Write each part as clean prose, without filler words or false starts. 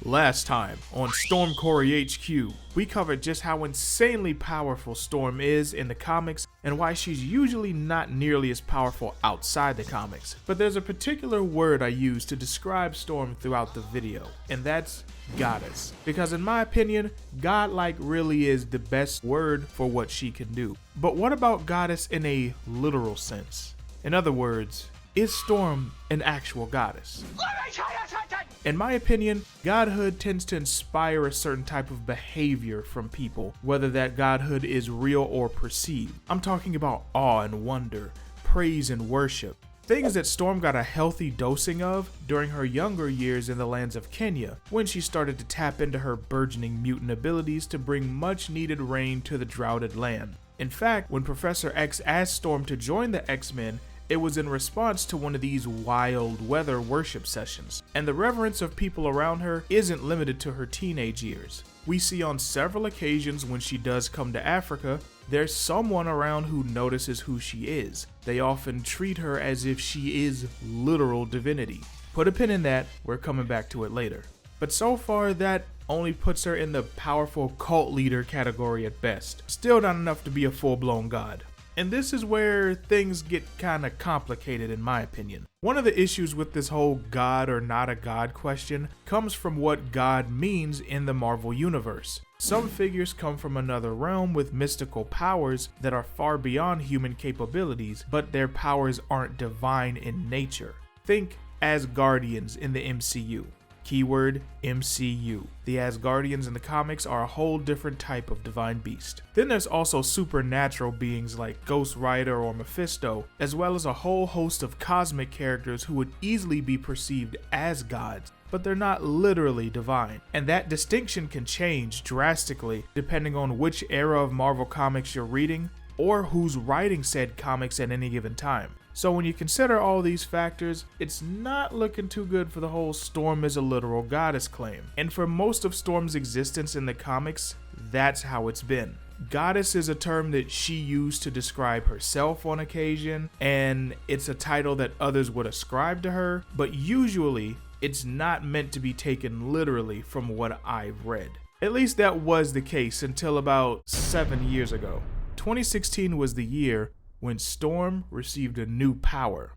Last time on Storm Corey HQ, we covered just how insanely powerful Storm is in the comics and why she's usually not nearly as powerful outside the comics. But there's a particular word I use to describe Storm throughout the video, and that's goddess. Because in my opinion, godlike really is the best word for what she can do. But what about goddess in a literal sense? In other words, is Storm an actual goddess? In my opinion, godhood tends to inspire a certain type of behavior from people, whether that godhood is real or perceived. I'm talking about awe and wonder, praise and worship. Things that Storm got a healthy dosing of during her younger years in the lands of Kenya, when she started to tap into her burgeoning mutant abilities to bring much needed rain to the droughted land. In fact, when Professor X asked Storm to join the X-Men, it was in response to one of these wild weather worship sessions, and the reverence of people around her isn't limited to her teenage years. We see on several occasions when she does come to Africa, there's someone around who notices who she is. They often treat her as if she is literal divinity. Put a pin in that, we're coming back to it later. But so far that only puts her in the powerful cult leader category at best. Still not enough to be a full-blown god. And this is where things get kinda complicated in my opinion. One of the issues with this whole god or not a god question comes from what god means in the Marvel universe. Some figures come from another realm with mystical powers that are far beyond human capabilities, but their powers aren't divine in nature. Think Asgardians in the MCU. Keyword MCU. The Asgardians in the comics are a whole different type of divine beast. Then there's also supernatural beings like Ghost Rider or Mephisto, as well as a whole host of cosmic characters who would easily be perceived as gods, but they're not literally divine. And that distinction can change drastically depending on which era of Marvel comics you're reading or who's writing said comics at any given time. So when you consider all these factors, it's not looking too good for the whole Storm is a literal goddess claim. And for most of Storm's existence in the comics, that's how it's been. Goddess is a term that she used to describe herself on occasion, and it's a title that others would ascribe to her, but usually it's not meant to be taken literally from what I've read. At least that was the case until about 7 years ago. 2016 was the year when Storm received a new power,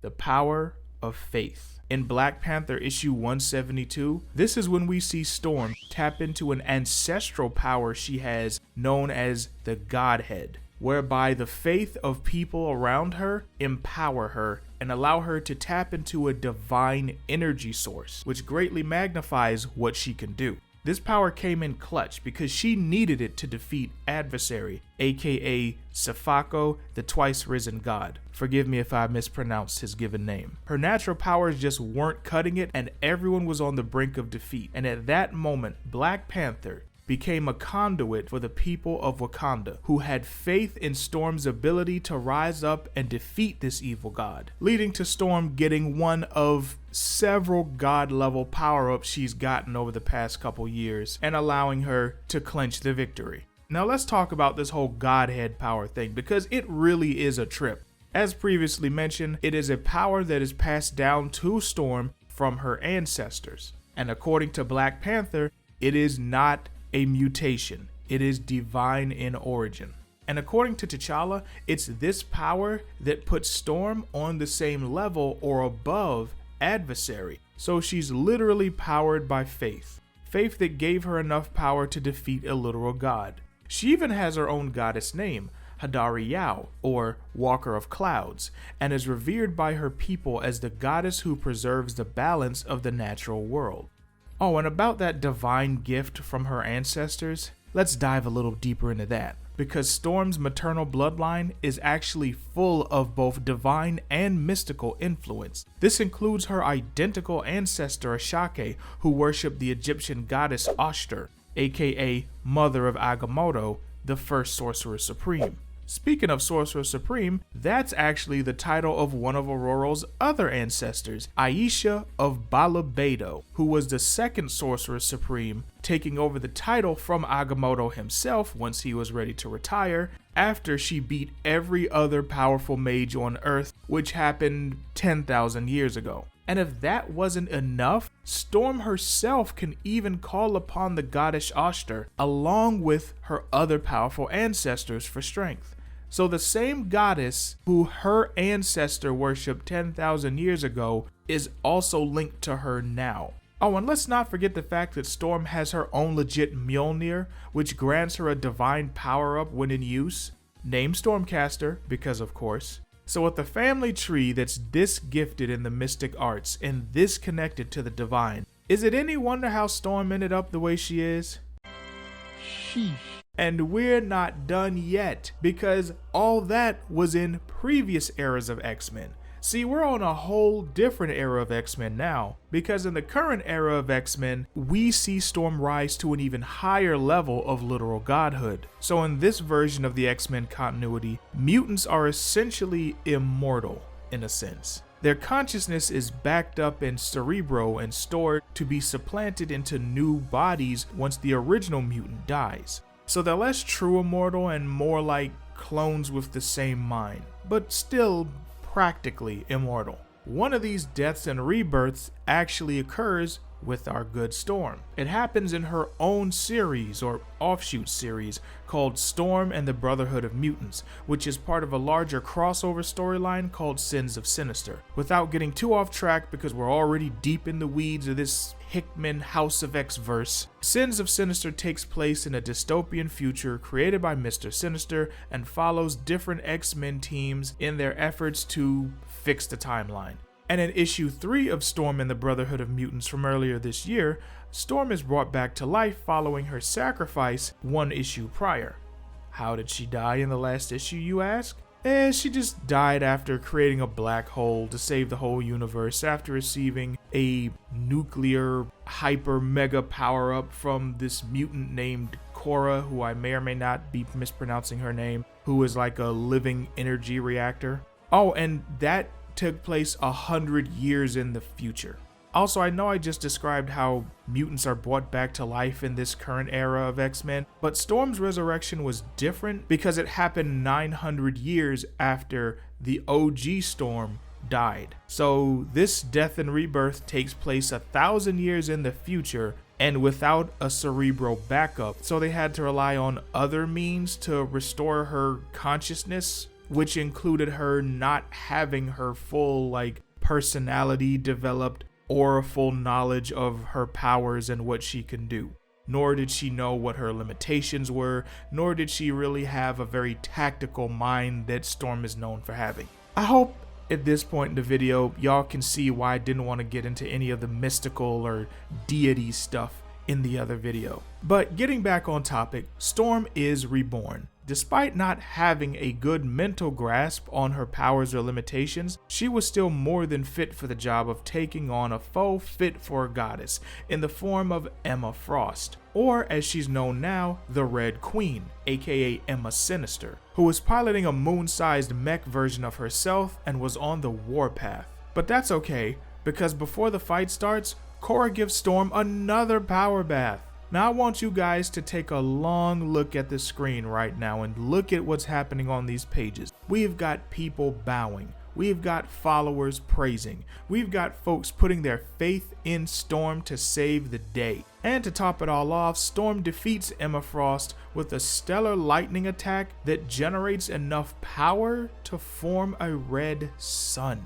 the power of faith. In Black Panther issue 172, this is when we see Storm tap into an ancestral power she has known as the Godhead, whereby the faith of people around her empower her and allow her to tap into a divine energy source, which greatly magnifies what she can do. This power came in clutch because she needed it to defeat Adversary, aka Sefako, the twice risen god. Forgive me if I mispronounced his given name. Her natural powers just weren't cutting it and everyone was on the brink of defeat. And at that moment, Black Panther became a conduit for the people of Wakanda, who had faith in Storm's ability to rise up and defeat this evil god, leading to Storm getting one of several god-level power-ups she's gotten over the past couple years and allowing her to clinch the victory. Now let's talk about this whole godhead power thing because it really is a trip. As previously mentioned, it is a power that is passed down to Storm from her ancestors, and according to Black Panther, it is not a mutation. It is divine in origin. And according to T'Challa, it's this power that puts Storm on the same level or above Adversary. So she's literally powered by faith. Faith that gave her enough power to defeat a literal god. She even has her own goddess name, Hadari Yao, or Walker of Clouds, and is revered by her people as the goddess who preserves the balance of the natural world. Oh, and about that divine gift from her ancestors, let's dive a little deeper into that, because Storm's maternal bloodline is actually full of both divine and mystical influence. This includes her identical ancestor Ashake, who worshipped the Egyptian goddess Ashtar, aka Mother of Agamotto, the first Sorcerer Supreme. Speaking of Sorcerer Supreme, that's actually the title of one of Ororo's other ancestors, Aisha of Balabedo, who was the second Sorcerer Supreme, taking over the title from Agamotto himself once he was ready to retire, after she beat every other powerful mage on Earth, which happened 10,000 years ago. And if that wasn't enough, Storm herself can even call upon the goddess Oster along with her other powerful ancestors for strength. So the same goddess who her ancestor worshipped 10,000 years ago is also linked to her now. Oh, and let's not forget the fact that Storm has her own legit Mjolnir, which grants her a divine power-up when in use. Named Stormcaster, because of course. So with a family tree that's this gifted in the mystic arts and this connected to the divine, is it any wonder how Storm ended up the way she is? Sheesh. And we're not done yet, because all that was in previous eras of X-Men. See, we're on a whole different era of X-Men now, because in the current era of X-Men, we see Storm rise to an even higher level of literal godhood. So in this version of the X-Men continuity, mutants are essentially immortal, in a sense. Their consciousness is backed up in Cerebro and stored to be supplanted into new bodies once the original mutant dies. So they're less true immortal and more like clones with the same mind, but still practically immortal. One of these deaths and rebirths actually occurs with our good Storm. It happens in her own series or offshoot series called Storm and the Brotherhood of Mutants, which is part of a larger crossover storyline called Sins of Sinister. Without getting too off track, because we're already deep in the weeds of this Hickman House of X verse, Sins of Sinister takes place in a dystopian future created by Mr. Sinister and follows different X-Men teams in their efforts to fix the timeline. And in issue 3 of Storm and the Brotherhood of Mutants from earlier this year, Storm is brought back to life following her sacrifice one issue prior. How did she die in the last issue, you ask? She just died after creating a black hole to save the whole universe after receiving a nuclear hyper mega power up from this mutant named Cora, who I may or may not be mispronouncing her name, who is like a living energy reactor. Oh, and that took place 100 years in the future. Also, I know I just described how mutants are brought back to life in this current era of X-Men, but Storm's resurrection was different because it happened 900 years after the OG Storm died. So this death and rebirth takes place 1,000 years in the future and without a Cerebro backup, so they had to rely on other means to restore her consciousness, which included her not having her full personality developed or a full knowledge of her powers and what she can do. Nor did she know what her limitations were, nor did she really have a very tactical mind that Storm is known for having. I hope at this point in the video, y'all can see why I didn't want to get into any of the mystical or deity stuff in the other video. But getting back on topic, Storm is reborn. Despite not having a good mental grasp on her powers or limitations, she was still more than fit for the job of taking on a foe fit for a goddess in the form of Emma Frost, or as she's known now, the Red Queen, aka Emma Sinister, who was piloting a moon-sized mech version of herself and was on the warpath. But that's okay, because before the fight starts, Cora gives Storm another power bath. Now I want you guys to take a long look at the screen right now and look at what's happening on these pages. We've got people bowing. We've got followers praising. We've got folks putting their faith in Storm to save the day. And to top it all off, Storm defeats Emma Frost with a stellar lightning attack that generates enough power to form a red sun.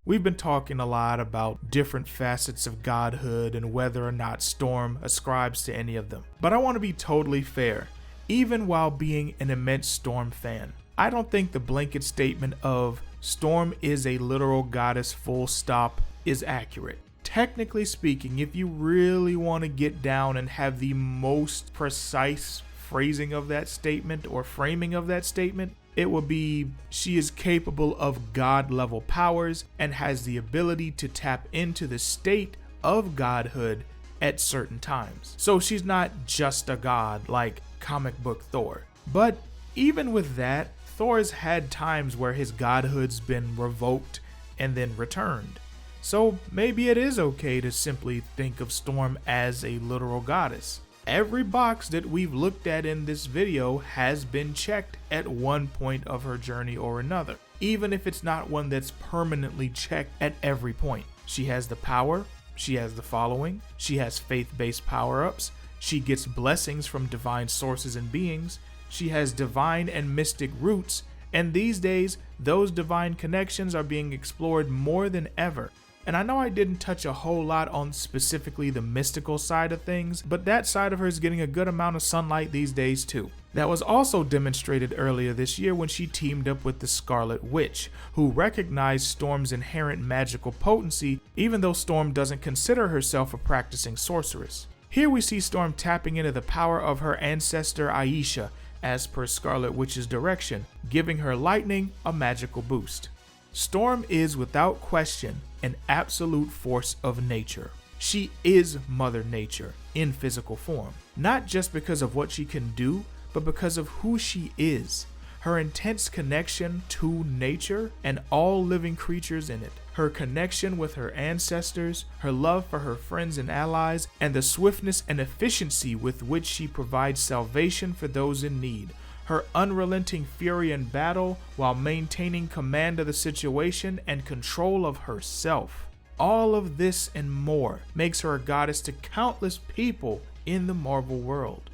We've been talking a lot about different facets of godhood and whether or not Storm ascribes to any of them. But I want to be totally fair, even while being an immense Storm fan. I don't think the blanket statement of Storm is a literal goddess full stop is accurate. Technically speaking, if you really want to get down and have the most precise phrasing of that statement or framing of that statement, it would be she is capable of god level powers and has the ability to tap into the state of godhood at certain times. So she's not just a god like comic book Thor. But even with that, Thor's had times where his godhood's been revoked and then returned. So maybe it is okay to simply think of Storm as a literal goddess. Every box that we've looked at in this video has been checked at one point of her journey or another. even if it's not one that's permanently checked at every point. She has the power, she has the following, she has faith-based power-ups, she gets blessings from divine sources and beings, she has divine and mystic roots, and these days, those divine connections are being explored more than ever. And I know I didn't touch a whole lot on specifically the mystical side of things, but that side of her is getting a good amount of sunlight these days too. That was also demonstrated earlier this year when she teamed up with the Scarlet Witch, who recognized Storm's inherent magical potency, even though Storm doesn't consider herself a practicing sorceress. Here we see Storm tapping into the power of her ancestor Aisha, as per Scarlet Witch's direction, giving her lightning a magical boost. Storm is, without question, an absolute force of nature. She is Mother Nature in physical form, not just because of what she can do, but because of who she is. Her intense connection to nature and all living creatures in it, her connection with her ancestors, her love for her friends and allies, and the swiftness and efficiency with which she provides salvation for those in need, her unrelenting fury in battle while maintaining command of the situation and control of herself. All of this and more makes her a goddess to countless people in the Marvel world,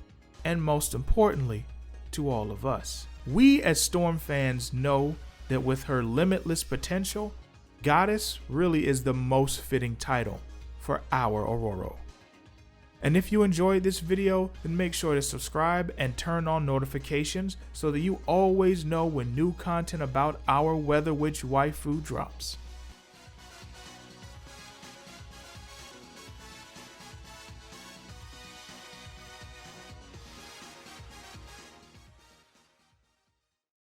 and most importantly, to all of us. We as Storm fans know that with her limitless potential, Goddess really is the most fitting title for our Ororo. And if you enjoyed this video, then make sure to subscribe and turn on notifications so that you always know when new content about our Weather Witch waifu drops.